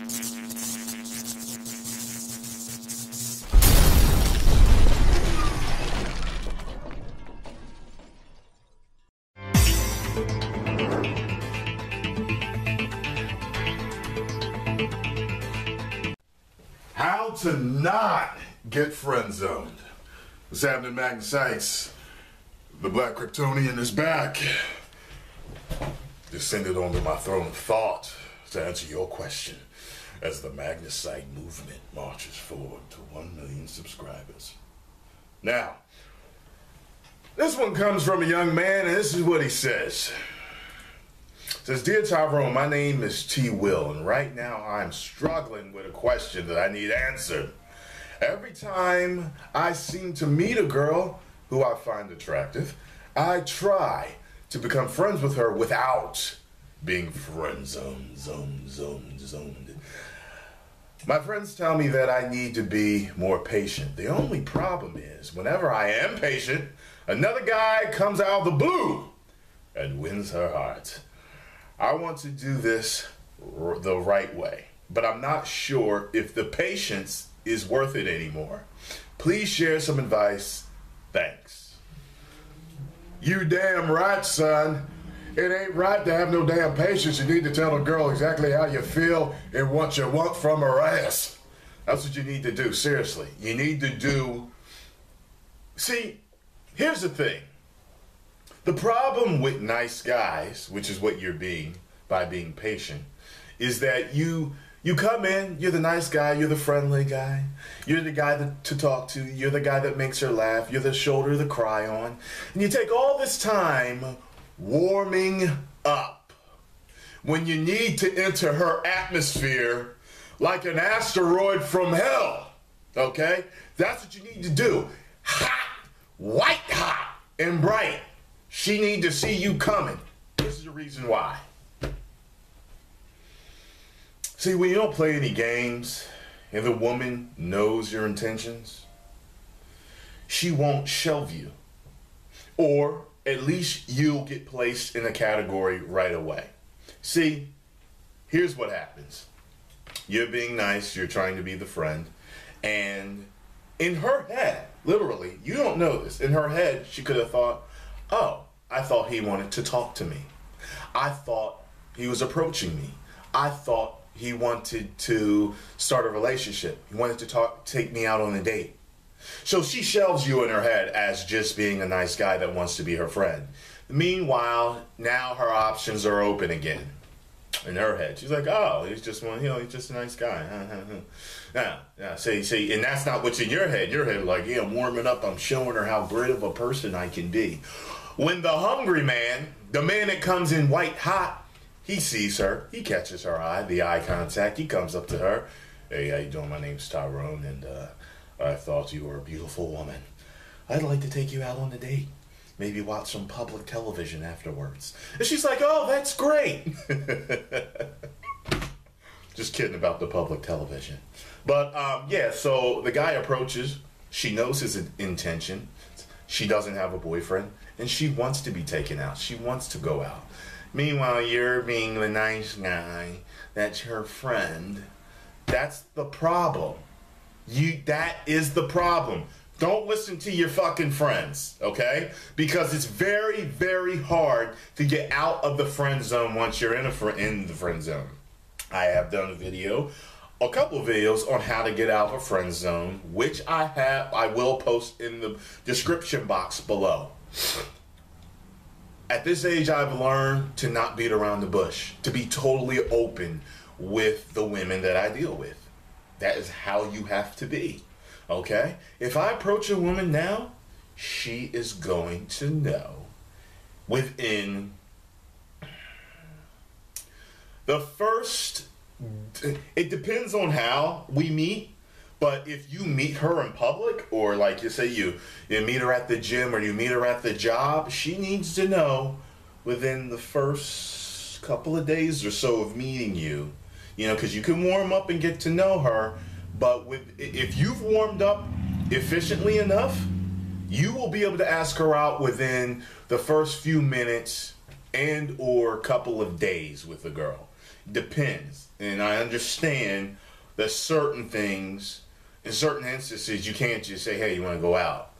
How to not get friend-zoned. What's happening, Magnus? The Black Kryptonian is back. Descended onto my throne of thought to answer your question as the Magnus movement marches forward to 1 million subscribers. Now, this one comes from a young man, and this is what he says. It says, "Dear Tyrone, my name is T. Will, and right now I'm struggling with a question that I need answered. Every time I seem to meet a girl who I find attractive, I try to become friends with her without being friend-zoned. My friends tell me that I need to be more patient. The only problem is, whenever I am patient, another guy comes out of the blue and wins her heart. I want to do this the right way, but I'm not sure if the patience is worth it anymore. Please share some advice. Thanks." You damn right, son. It ain't right to have no damn patience. You need to tell a girl exactly how you feel and what you want from her ass. That's what you need to do, seriously. You need to do... See, here's the thing. The problem with nice guys, which is what you're being by being patient, is that you come in, you're the nice guy, you're the friendly guy, you're the guy to talk to, you're the guy that makes her laugh, you're the shoulder to cry on, and you take all this time warming up when you need to enter her atmosphere like an asteroid from hell, okay? That's what you need to do. Hot, white hot, and bright. She need to see you coming. This is the reason why. See, when you don't play any games and the woman knows your intentions, she won't shelve you. Or at least you'll get placed in a category right away. See, here's what happens. You're being nice, you're trying to be the friend, and in her head, literally, you don't know this, in her head, she could have thought, "Oh, I thought he wanted to talk to me. I thought he was approaching me. I thought he wanted to start a relationship. He wanted to take me out on a date." So she shelves you in her head as just being a nice guy that wants to be her friend. Meanwhile, now her options are open again. In her head, she's like, "Oh, he's just one, he's just a nice guy." Now, see, and that's not what's in your head. Your head, like, yeah, I'm warming up. I'm showing her how great of a person I can be. When the hungry man, the man that comes in white hot, he sees her, he catches her eye, the eye contact, he comes up to her. "Hey, how you doing? My name's Tyrone, and I thought you were a beautiful woman. I'd like to take you out on a date. Maybe watch some public television afterwards." And she's like, "Oh, that's great." Just kidding about the public television. But, yeah, so the guy approaches. She knows his intention. She doesn't have a boyfriend, and she wants to be taken out. She wants to go out. Meanwhile, you're being the nice guy. That's her friend. That's the problem. That is the problem. Don't listen to your fucking friends, okay? Because it's very, very hard to get out of the friend zone once you're in the friend zone. I have done a couple of videos on how to get out of a friend zone, which I will post in the description box below. At this age, I've learned to not beat around the bush, to be totally open with the women that I deal with. That is how you have to be, okay? If I approach a woman now, she is going to know within the first, it depends on how we meet, but if you meet her in public, or like you say you meet her at the gym or you meet her at the job, she needs to know within the first couple of days or so of meeting you, because you can warm up and get to know her, but if you've warmed up efficiently enough, you will be able to ask her out within the first few minutes and or couple of days with the girl. depends. And I understand that certain things, in certain instances, you can't just say, hey, you want to go out.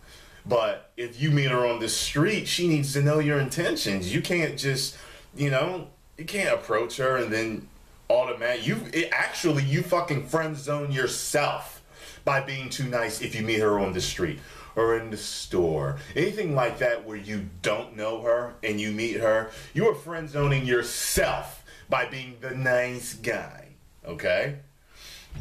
But if you meet her on the street, she needs to know your intentions. You can't just, you can't approach her and then you fucking friend zone yourself by being too nice if you meet her on the street or in the store. Anything like that where you don't know her and you meet her, you are friend zoning yourself by being the nice guy, okay?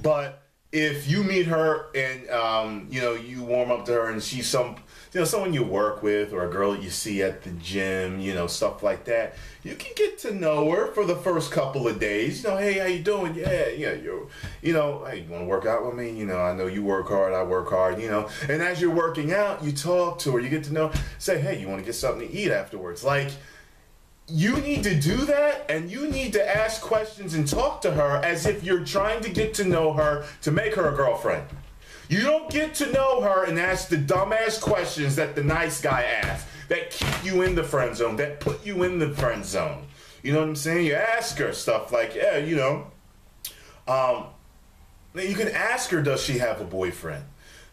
But if you meet her and, you warm up to her and she's someone you work with or a girl that you see at the gym, stuff like that, you can get to know her for the first couple of days. Hey, how you doing? Yeah, hey, you want to work out with me? I know you work hard, I work hard, And as you're working out, you talk to her, you get to know, say, hey, you want to get something to eat afterwards? Like, you need to do that, and you need to ask questions and talk to her as if you're trying to get to know her to make her a girlfriend. You don't get to know her and ask the dumbass questions that the nice guy asks that keep you in the friend zone, that put you in the friend zone. You know what I'm saying? You ask her stuff like, yeah, you can ask her, does she have a boyfriend?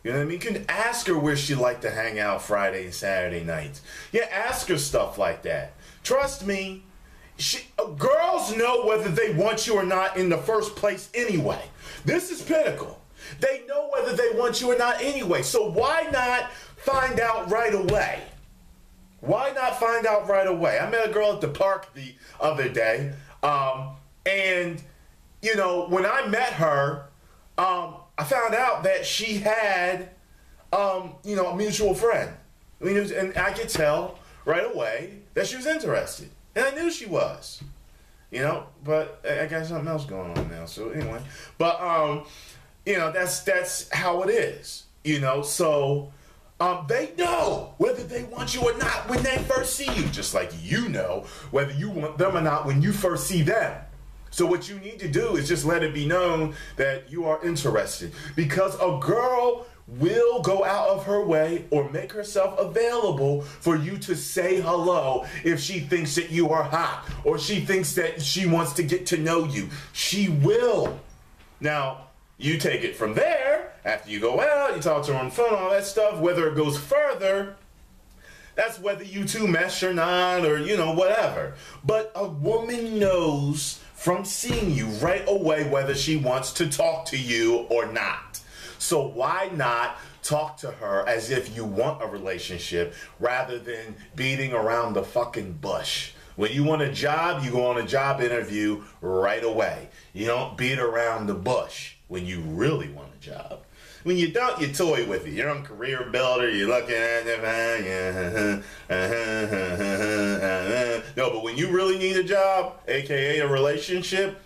You know what I mean? You can ask her where she like to hang out Friday and Saturday nights. Yeah, ask her stuff like that. Trust me, girls know whether they want you or not in the first place anyway. This is Pinnacle. They know whether they want you or not anyway. So why not find out right away? Why not find out right away? I met a girl at the park the other day, and, when I met her, I found out that she had, a mutual friend. And I could tell right away that she was interested. And I knew she was. But I got something else going on now. So anyway. But, that's how it is. So they know whether they want you or not when they first see you. Just like you know whether you want them or not when you first see them. So what you need to do is just let it be known that you are interested. Because a girl will go out of her way or make herself available for you to say hello if she thinks that you are hot or she thinks that she wants to get to know you. She will. Now, you take it from there. After you go out, you talk to her on the phone, all that stuff, whether it goes further, that's whether you two mesh or not or, whatever. But a woman knows from seeing you right away whether she wants to talk to you or not. So why not talk to her as if you want a relationship rather than beating around the fucking bush? When you want a job, you go on a job interview right away. You don't beat around the bush when you really want a job. When you don't, you toy with it. You're on Career Builder, you're looking at it. No, but when you really need a job, aka a relationship,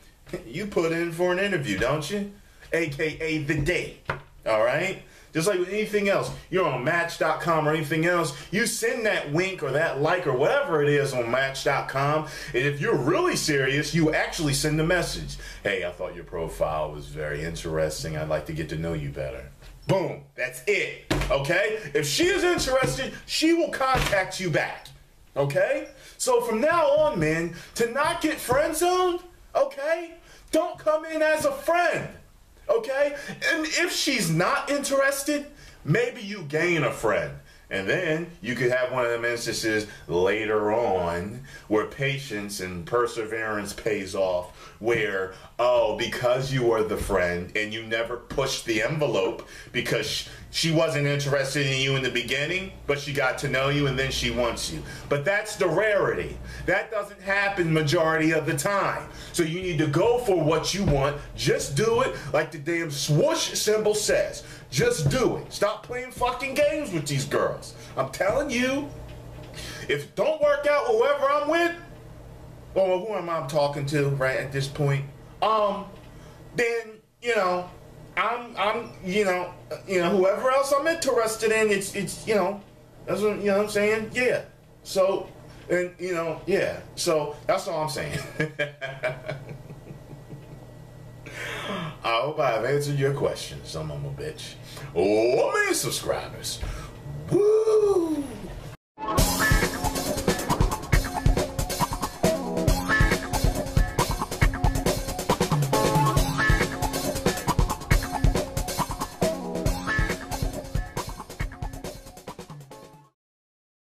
you put in for an interview, don't you? AKA the date. All right? Just like with anything else, you're on Match.com or anything else, you send that wink or that like or whatever it is on Match.com, and if you're really serious, you actually send a message. Hey, I thought your profile was very interesting. I'd like to get to know you better. Boom. That's it. Okay? If she is interested, she will contact you back. Okay? So from now on, man, to not get friend zoned, okay, don't come in as a friend. Okay? And if she's not interested, maybe you gain a friend. And then you could have one of them instances later on where patience and perseverance pays off, where, because you were the friend and you never pushed the envelope because she wasn't interested in you in the beginning, but she got to know you and then she wants you. But that's the rarity. That doesn't happen majority of the time. So you need to go for what you want. Just do it like the damn swoosh symbol says. Just do it. Stop playing fucking games with these girls. I'm telling you, if it don't work out with whoever I'm with, or who am I talking to right at this point, then, I'm whoever else I'm interested in, it's that's what, I'm saying? Yeah. So, and, yeah. So, that's all I'm saying. I hope I have answered your question, son of a bitch. Oh, man, subscribers.